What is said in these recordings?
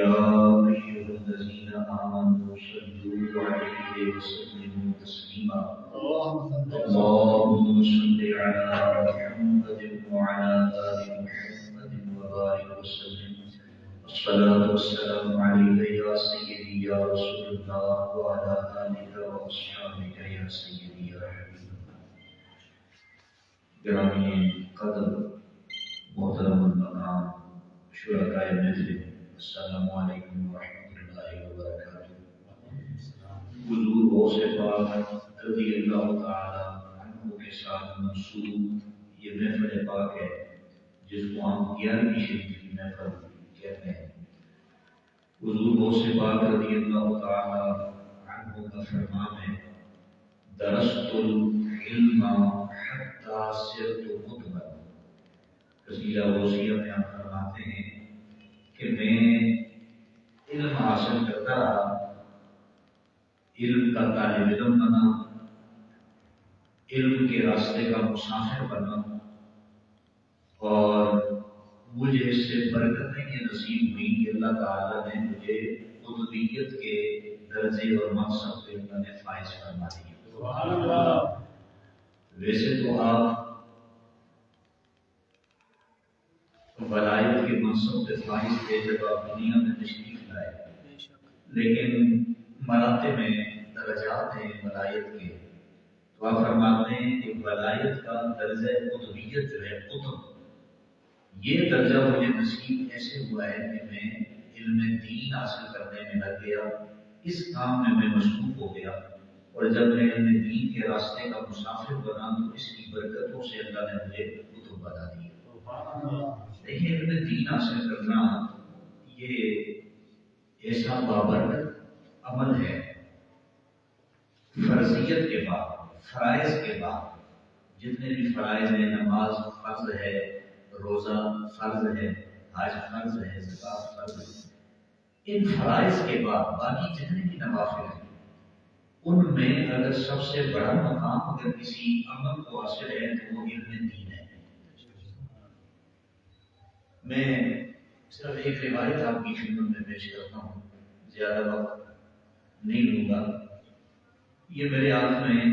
يا أيها الذين آمنوا صلوا عليه وسلموا تسليما اللهم صل على محمد وعلى آل محمد وبارك وسلم الصلاة والسلام عليك يا سيدي يا رسول الله وعلى آلك وأصحابك يا سيدي يا حبيب الله. گرامی قدر محترم المقام شرکائے محفل، السلام علیکم ورحمۃ اللہ وبرکاتہ۔ حضور غوث پاک رضی اللہ تعالی عنہ کے ساتھ منسوب یہ محفل پاک ہے جس کو ہم 11ویں شریف کی محفل کہتے ہیں۔ حضور غوث پاک رضی اللہ تعالی عنہ کا فرمان ہے درست العلم حتی صرت مطمئن۔ رضیہ غوثیہ میں ہم فرماتے ہیں کہ میں علم حاصل کرتا رہا، علم کا طالب علم بنا، علم کے راستے کا مسافر بنا، اور مجھے اس سے برکتیں یہ نصیب ہوئی کہ اللہ تعالیٰ نے مجھے قطبیت کے درجے اور منصب پہ اللہ نے فائز فرما دیا۔ سبحان اللہ۔ ویسے تو آپ ولایت کے منصب پہ فائز تھے جب آپ دنیا میں تشریف لائے، لیکن مراتب میں درجات ہیں ولایت کے، تو آپ فرماتے ہیں کہ ولایت کا درجہ قطبیت جو ہے قطب، یہ درجہ مجھے نصیب ایسے ہوا ہے کہ میں علم دین حاصل کرنے میں لگ گیا، اس کام میں مصروف ہو گیا، اور جب میں علم دین کے راستے کا مسافر بنا تو اس کی برکتوں سے اللہ نے مجھے قطب بنا دیا۔ دیکھیں علم دین حاصل کرنا یہ ایسا بابرکت عمل ہے، فرضیت کے بعد، فرائض کے بعد، جتنے بھی فرائض ہیں، نماز فرض ہے، روزہ فرض ہے، حج فرض ہے، زکات فرض ہے، ان فرائض کے بعد باقی جتنے بھی نوافل ہیں ان میں اگر سب سے بڑا مقام اگر کسی عمل کو حاصل ہے تو وہ علم دین ہے۔ میں صرف ایک روایت آپ کی خدمت میں پیش کرتا ہوں، زیادہ وقت نہیں لوں گا۔ یہ میرے ہاتھ میں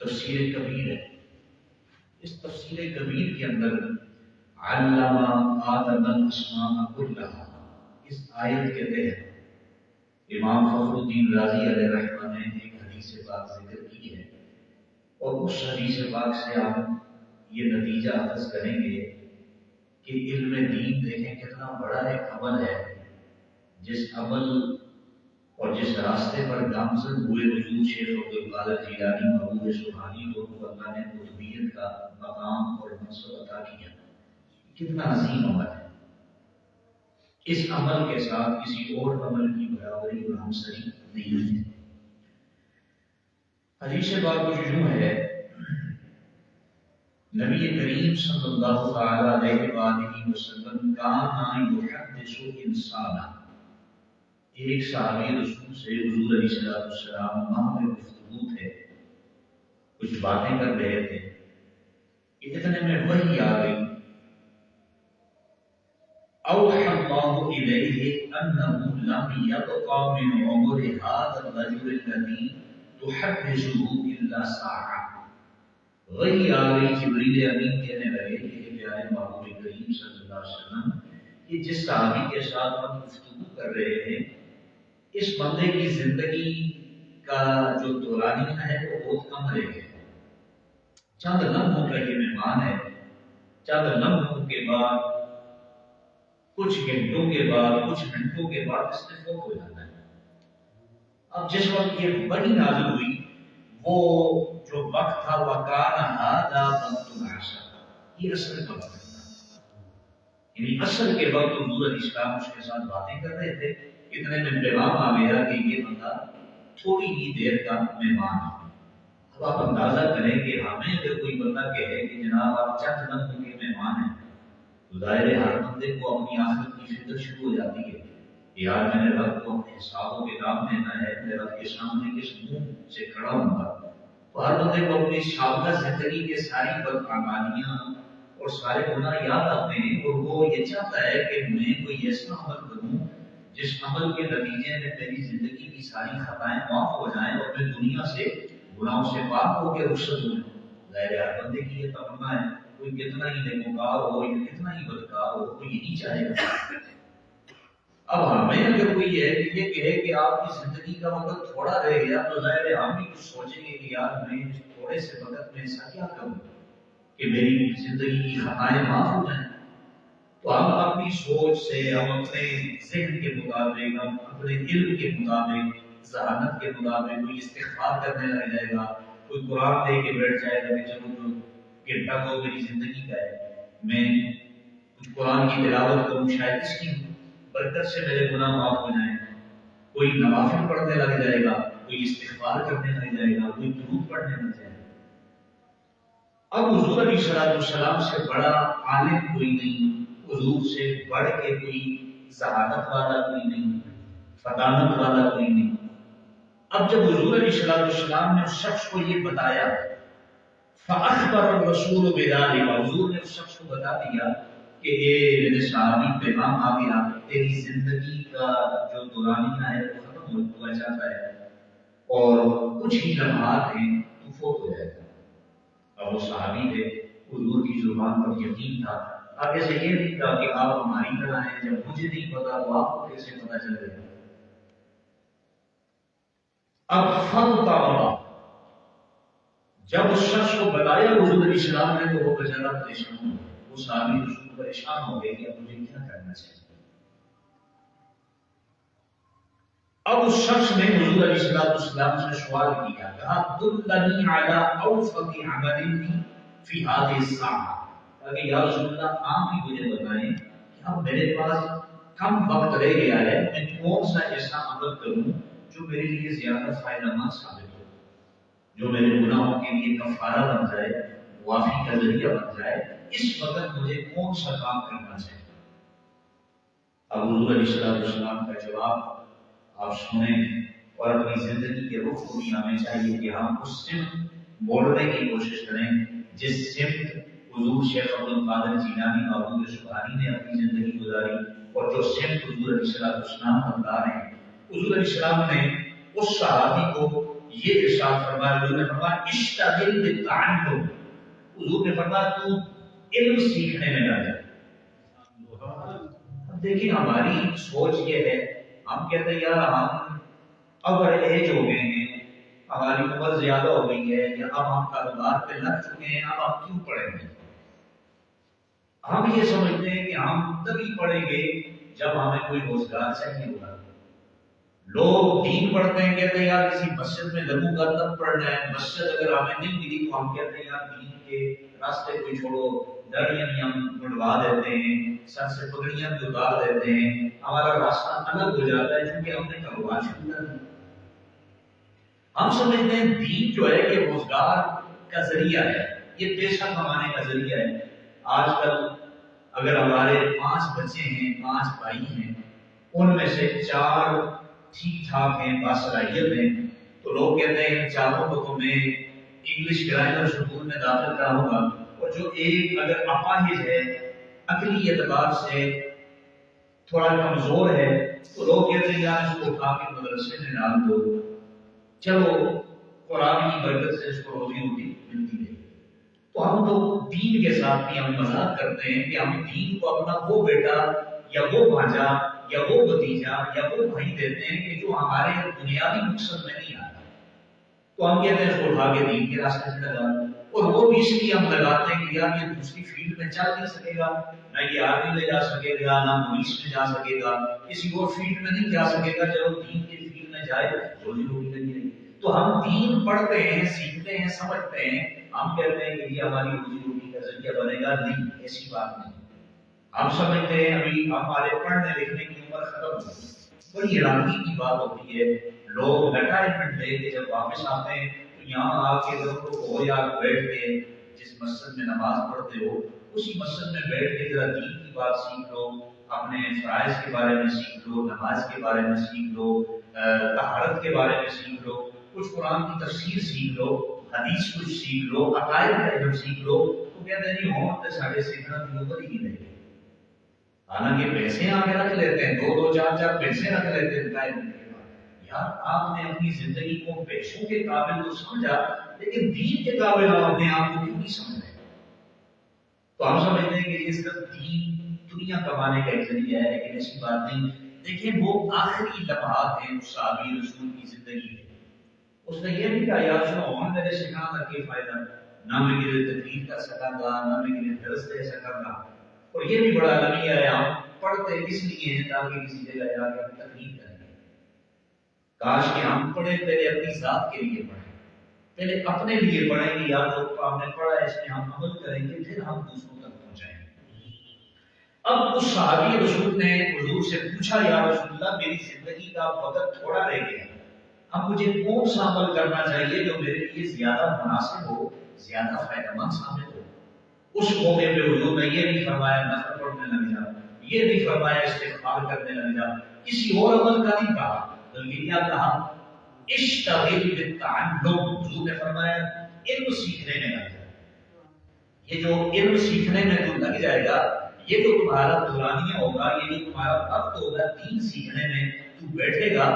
تفسیر کبیر ہے، اس تفسیر کبیر کے اندر علم آدم الاسماء کلھا، اس آیت کے تحت امام فخر الدین رازی علیہ رحمہ نے ایک حدیث پاک ذکر کی ہے، اور اس حدیث پاک سے آپ یہ نتیجہ اخذ کریں گے کہ علم دین دیکھیں کتنا بڑا ایک عمل ہے، جس عمل اور جس راستے پر گامزن ہوئے حضور شیخ عبدالقادر جیلانی محبوب سبحانی دونوں کو اللہ نے قطبیت کا مقام اور منصب عطا کیا، کتنا عظیم عمل ہے۔ اس عمل کے ساتھ کسی اور عمل کی برابری اور ہمسری نہیں ہے۔ حدیث پاک کچھ یوں ہے، نبی کریم صلی اللہ تعالی علیہ وآلہ وسلم کان یحدث انسانا، ایک صحابی رسول سے حضور علیہ السلام ماہ میں گفتگو تھے، کچھ باتیں کر رہے تھے کہ اتنے میں وحی آ گئی، اوحى الله إليه أنه لم يبقى من عمر هذا الرجل الذي تحدثه إلا ساعة۔ وہی آ گئی، جبریل امین کہنے لگے کہ پیارے محبوب کریم صلی اللہ علیہ وسلم، یہ جس صحابی کے ساتھ ہم گفتگو کر رہے ہیں اس بندے کی زندگی کا جو دورانیہ ہے وہ بہت کم رہ گیا، چند لمحوں کا یہ مہمان ہے، چند لمحوں کے بعد، کچھ گھنٹوں کے بعد، کچھ گھنٹوں کے بعد اس نے فوت ہو جانا ہے۔ اب جس وقت یہ بڑی نازل ہوئی وہ جو وقت تھا وَكَانَ هَذَا وَقْتُ الْعَصْرِ، یہ عصر کا وقت تھا، یعنی عصر کے وقت حضور علیہ السلام اس کے ساتھ باتیں کر رہے تھے، اتنے میں پیغام آ گیا کہ یہ بندہ تھوڑی ہی دیر کا مہمان ہے۔ اب آپ اندازہ کریں کہ ہمیں اگر کوئی بندہ کہے کہ جناب آپ چند لمحوں کے مہمان ہیں، تو ظاہر ہر بندے کو اپنی آخرت کی فکر شروع ہو جاتی ہے، یار میں نے رب کو حساب و کتاب دینا ہے، میں رب کے سامنے کس منہ سے کھڑا ہوں گا، تو ہر بندے کو اپنی سابقہ زندگی کے ساری بدعمالیاں اور سارے گناہ یاد آتے ہیں، اور وہ یہ چاہتا ہے کہ میں کوئی ایسا عمل کروں جس عمل کے نتیجے میں میری زندگی کی ساری خطائیں معاف ہو جائیں اور میں دنیا سے گناہوں سے پاک ہو کے رخصت ہو جاؤں۔ ظاہر ہے ہر بندے کی یہ تمنا ہے، کوئی کتنا ہی نیکوکار ہو یا کتنا ہی بدکار ہو، کوئی یہی چاہے گا۔ اب ہمیں اگر کوئی یہ کہے کہ آپ کی زندگی کا وقت تھوڑا رہ گیا تو ظاہر ہے ہم بھی کچھ سوچیں گے کہ یار میں اس تھوڑے سے وقت میں ایسا کیا کروں کہ میری زندگی کی خطائیں معاف ہو جائیں۔ تو ہم اپنی سوچ سے، ہم اپنے ذہن کے مطابق، ہم اپنے علم کے مطابق، ذہانت کے مطابق کوئی استغفار کرنے لگ جائے گا، کوئی قرآن دے کے بیٹھ جائے گا کہ چلو جو گھنٹہ تو میری زندگی کا ہے، میں کچھ قرآن کی تلاوت کروں، شاید اس کی برکت سے میرے گناہ معاف ہو جائیں۔ کوئی نوافل پڑھنے لگ جائے گا، کوئی استغفار کرنے لگ جائے گا، کوئی درود پڑھنے لگ جائے گا۔ اب حضور علیہ السلام سے بڑا عالم کوئی نہیں، حضور سے بڑھ کے کوئی ذہانت والا کوئی نہیں، فطانت والا کوئی نہیں۔ اب جب حضور علیہ السلام نے اس شخص کو یہ بتایا، فَأَخْبَرَ الرَّسُولُ بِذَلِكَ، حضور نے اس شخص کو بتا دیا کہ یہ میرے صحابی پیغام آ گیا، تیری زندگی کا جو دورانیہ ہے وہ ختم ہوا جاتا ہے اور کچھ ہی لمحات ہیں تو فوت ہو جائے گا۔ اب وہ صحابی تھے، حضور کی زبان پر یقین تھا، آگے سے یہ نہیں تھا کہ آپ ہماری طرح ہیں، جب مجھے نہیں پتا تو آپ کو کیسے پتا چل گیا۔ اب فَانْطَلَقَ، جب اس شخص کو بتایا حضور علیہ السلام نے تو وہ بیچارہ پریشان ہو گیا، وہ صحابی رسول پریشان ہو گئے کہ اب مجھے کیا کرنا چاہیے۔ اب اس شخص نے حضور علیہ السلام سے سوال کیا، کہا دلنی علی اوفق عمل فی هذه الساعہ، کہ یا رسول اللہ آپ ہی مجھے بتائیں کہ اب میرے پاس کم وقت رہ گیا ہے، میں کون سا ایسا عمل کروں جو میرے لیے زیادہ فائدہ مند ثابت ہو، جو میرے گناہوں کے لیے کفارہ بن جائے، معافی کا ذریعہ بن جائے، اس وقت مجھے کون سا کام کرنا چاہیے۔ اب حضور علیہ السلام کا جواب آپ سنیں اور اپنی زندگی کے رخ کو بھی ہمیں چاہیے کہ ہم اس سمت موڑنے کی کوشش کریں جس سمت حضور شیخ عبد القادر جیلانی اور حضور سبحانی نے اپنی زندگی گزاری، اور جو سمت حضور علیہ السلام بتا رہے ہیں۔ حضور علیہ السلام نے اس صحابی کو یہ ارشاد فرمایا، حضور نے فرمایا اشتغل بالتعلم، حضور نے فرمایا تو علم سیکھنے میں لگ جا۔ اب دیکھیں ہماری سوچ یہ ہے، ہم کہتے ہیں یار ہم اب ایج ہو گئے ہیں، ہماری عمر زیادہ ہو گئی ہے، یا اب ہم کاروبار پہ لگ چکے ہیں، اب ہم کیوں پڑھیں گے؟ ہم یہ سمجھتے ہیں کہ ہم تبھی پڑھیں گے جب ہمیں کوئی روزگار چاہیے ہوگا۔ لوگ دین پڑھتے ہیں، کہتے ہیں یار کسی مسجد میں لگوں گا تب پڑھنا ہے، مسجد اگر ہمیں نہیں ملی تو ہم کہتے ہیں یار دین کے راستے کو چھوڑو، داڑیاں بھی ہم بڑھوا دیتے ہیں، سر سے پگڑیاں بھی اتار دیتے ہیں، ہمارا راستہ الگ ہو جاتا ہے کیونکہ ہم نے کاروبار شروع کر دیا۔ ہم سمجھتے ہیں دین جو ہے یہ روزگار کا ذریعہ ہے، یہ پیسہ کمانے کا ذریعہ ہے۔ آج کل اگر ہمارے 5 بچے ہیں، 5 بھائی ہیں، ان میں سے 4 ٹھیک ٹھاک ہیں، باصلاحیت ہیں، تو لوگ کہتے ہیں چاروں کو تو میں انگلش گرامر اسکول میں داخل کراؤں گا، اور جو ایک اگر اپاہج ہے، عقلی اعتبار سے تھوڑا کمزور ہے، تو لوگ کہتے ہیں یار اس کو اٹھا کے مدرسے میں ڈال دو، چلو قرآن کی برکت سے اس کو روزی روٹی ملتی ہے۔ تو ہم تو دین کے ساتھ بھی ہم مذاق کرتے ہیں کہ ہم دین کو اپنا وہ بیٹا یا وہ بھانجا یا وہ بھتیجا یا وہ بھائی دیتے ہیں کہ جو ہمارے بنیادی مقصد میں نہیں آتا، تو ہم کہتے ہیں اس کو اٹھا کے دین کے راستے میں لگا، اور وہ بھی اس لیے ہم لگاتے ہیں کہ یار یہ دوسری فیلڈ میں چل نہیں سکے گا، نہ یہ آرمی میں جا سکے گا، نہ پولیس میں جا سکے گا، کسی اور فیلڈ میں نہیں جا سکے گا، چلو دین کی فیلڈ میں جائے روزی روٹی لگی رہی۔ تو ہم دین پڑھتے ہیں، سیکھتے ہیں، سمجھتے ہیں، ہم کہتے ہیں کہ یہ ہماری روزی روٹی کا ذریعہ بنے گا، نہیں، ایسی بات نہیں۔ ہم سمجھتے ہیں ابھی ہمارے پڑھنے لکھنے کی عمر ختم ہو گئی، بڑی حیرانی کی بات ہوتی ہے، لوگ ریٹائرمنٹ لے کے جب واپس آتے ہیں تو یہاں آ کے ہو یا بیٹھ کے جس مسجد میں نماز پڑھتے ہو اسی مسجد میں بیٹھ کے ذرا دین کی بات سیکھ لو، اپنے فرائض کے بارے میں سیکھ لو، نماز کے بارے میں سیکھ لو، طہارت کے بارے میں سیکھ لو، کچھ قرآن کی تفسیر سیکھ لو، حدیث کچھ سیکھ لو، عقائد کا علم سیکھ لو، تو کہتے نہیں ہوں تو ساڑھے سیکھنا کی اوپر ہی نہیں. حالانکہ پیسے آگے رکھ لیتے ہیں, دو دو چار چار پیسے رکھ لیتے ہیں ٹائم کے بعد. یار آپ نے اپنی زندگی کو پیسوں کے قابل تو سمجھا, لیکن دین کے قابل آپ اپنے آپ کو کیوں نہیں سمجھ رہے؟ تو ہم سمجھتے ہیں کہ یہ صرف دین دنیا کمانے کا ایک ذریعہ ہے, لیکن ایسی بات نہیں. دیکھیں وہ آخری لمحات ہیں اس صحابی رسول کی زندگی میں. اس نے یہ نہیں کہا یار سنو میرے سکھانا کا فائدہ, نہ میں یہ تقریر کر سکا گا, نہ میں یہ درس دے سکا گا. اور یہ بھی بڑا لمحہ ہے, ہم پڑھتے اس لیے ہیں تاکہ کسی جگہ جا کے ہم تقریر کریں. کاش کہ ہم پڑھے پہلے اپنی ذات کے لیے پڑھیں, پہلے اپنے لیے پڑھیں گے. یار لوگ ہم نے پڑھا ہے اس میں ہم عمل کریں گے, پھر ہم دوسروں تک پہنچائیں گے. اب اس صحابی رسول نے حضور سے پوچھا یا رسول اللہ میری زندگی کا وقت تھوڑا رہ گیا, اب مجھے کون سا عمل کرنا چاہیے جو میرے لیے زیادہ مناسب ہو, زیادہ فائدہ مند ثابت ہو. اس موقع پہ حضور نے یہ نہیں فرمایا نفل پڑھنے لگ جا, یہ نہیں فرمایا استغفار کرنے لگ جا, کسی اور عمل کا نہیں کہا, بلکہ کیا کہا اشتغل بالتعلم. حضور نے فرمایا علم سیکھنے میں لگ جا. یہ جو علم سیکھنے میں تو لگ جائے گا, یہ جو تمہارا دورانیہ ہوگا, یہ جو تمہارا وقت ہوگا دین سیکھنے میں تو بیٹھے گا,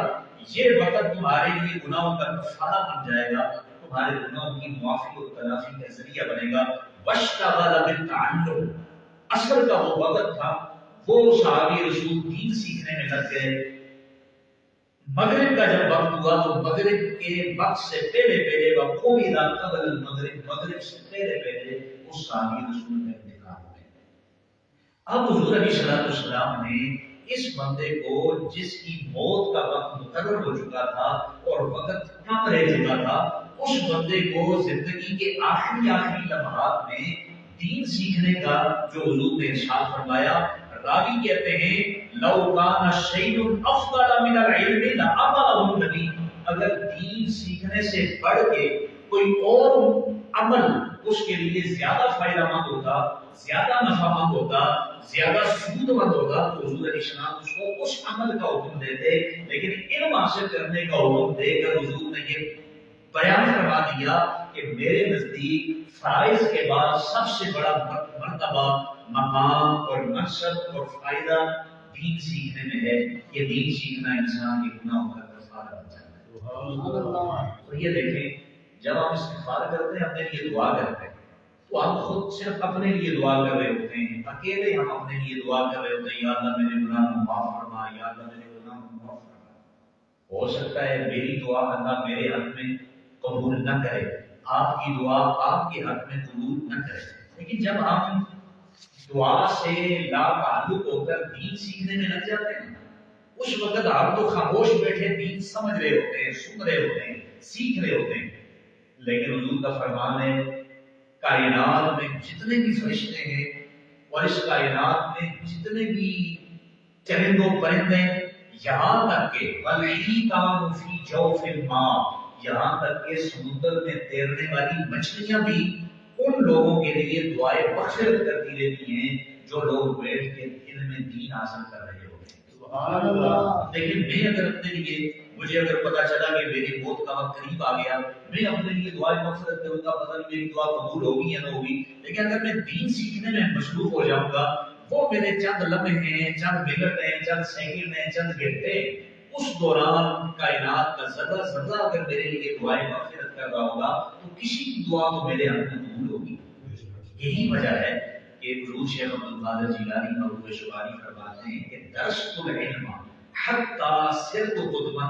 یہ وقت تمہارے لیے گناہوں کا کفارہ بن جائے گا, تمہارے گناہوں کی معافی اور تلافی کا ذریعہ بنے گا. واشتغل بالتعلم, اصل کا وہ وقت تھا, وہ صحابی رسول دین سیکھنے میں لگ گئے. مغرب کا جب وقت ہوا تو مغرب کے وقت سے پہلے پہلے وقومی رات قبل المغرب, مغرب سے پہلے پہلے اس صحابی رسول میں انتقال ہو گیا. اب حضور علیہ السلام نے اس بندے کو جس کی موت کا وقت مقرر ہو چکا تھا اور وقت کم رہ چکا تھا, اس بندے کو زندگی کے آخری لمحات میں دین سیکھنے کا جو حضور نے ارشاد فرمایا. راوی کہتے ہیں لو کان شیء افضل من العلم لامره النبی, اگر دین سیکھنے سے بڑھ کے کوئی اور عمل اس کے لیے زیادہ فائدہ مند ہوتا, زیادہ نفع مند ہوتا, زیادہ سود مند ہوتا, تو حضور علیہ السلام اس کو اس عمل کا حکم دیتے. لیکن علم حاصل کرنے کا حکم دے کر حضور نے یہ بیان فرما دیا کہ میرے نزدیک فرائض کے بعد سب سے بڑا مرتبہ, مقام اور منصب اور فائدہ دین سیکھنے میں ہے. یہ دین سیکھنا انسان کے گناہوں کا کفارہ بن جاتا ہے. اور یہ دیکھیں جب ہم استغفار کرتے ہیں, اپنے لیے دعا کرتے ہیں, تو ہم خود صرف اپنے لیے دعا کر رہے ہوتے ہیں, اکیلے ہم اپنے لیے دعا کر رہے ہوتے ہیں, یا اللہ میرے گناہ معاف فرما, یا اللہ میرے گناہ معاف فرما. ہو سکتا ہے میری دعا اللہ میرے حق میں قبول نہ کرے, آپ کی دعا آپ کے حق میں قبول نہ کرے. لیکن جب ہم دعا سے لا تعلق ہو کر دین سیکھنے میں لگ جاتے ہیں, اس وقت آپ تو خاموش بیٹھے دین سمجھ رہے ہوتے ہیں, سن رہے ہوتے ہیں, سیکھ رہے ہوتے ہیں. لیکن حضور کا فرمان ہے کائنات میں جتنے بھی فرشتے ہیں اور اس کائنات میں جتنے بھی چرند و پرندے, یہاں تک کہ والحیتان فی جوف الماء, یہاں تک کہ سمندر میں تیرنے والی مچھلیاں بھی ان لوگوں کے لیے دعائیں مغفرت کرتی رہتی ہیں جو لوگ بیٹھ کے علم دین حاصل کر رہے ہوتے ہیں. سبحان اللہ. لیکن میں اگر اپنے لیے, مجھے اگر پتا چلا کہ میری موت کا وقت قریب آ گیا, میں اپنے لیے دعائیں مغفرت کروں گا, پتہ نہیں میری دعا قبول ہوگی یا نہ ہوگی. لیکن اگر میں دین سیکھنے میں مصروف ہو جاؤں گا, وہ میرے چند لمحے ہیں, چند منٹ ہیں, چند سیکنڈ ہیں, چند گھنٹے, اس دوران کائنات کا ذرہ ذرہ اگر میرے لیے دعائیں مغفرت کر رہا ہوگا تو کسی کی دعا تو میرے حق میں قبول ہوگی. یہی وجہ ہے کہ حضور شیخ عبد القادر جیلانی اور شعاری فرماتے ہیں کہ درست العلم حتی صرت قدما,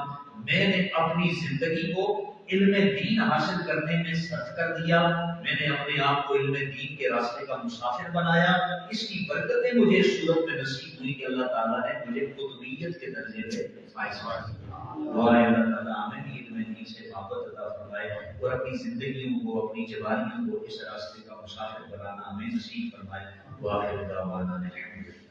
میں نے اپنی زندگی کو علم دین حاصل کرنے میں صرف کر دیا, میں نے اپنے آپ کو علم دین کے راستے کا مسافر بنایا. اس کی برکتیں مجھے اس صورت میں نصیب ہوئی کہ اللہ تعالیٰ نے مجھے قطبیت کے درجے پہ فائز کیا. دعائے اللہ تعالیٰ ہمیں بھی علم دین سے محبت عطا فرمائے اور اپنی زندگیوں کو, اپنی جوانیوں کو اس راستے کا مسافر بنانا ہمیں نصیب فرمائے. وآخر دعوانا الحمدللہ.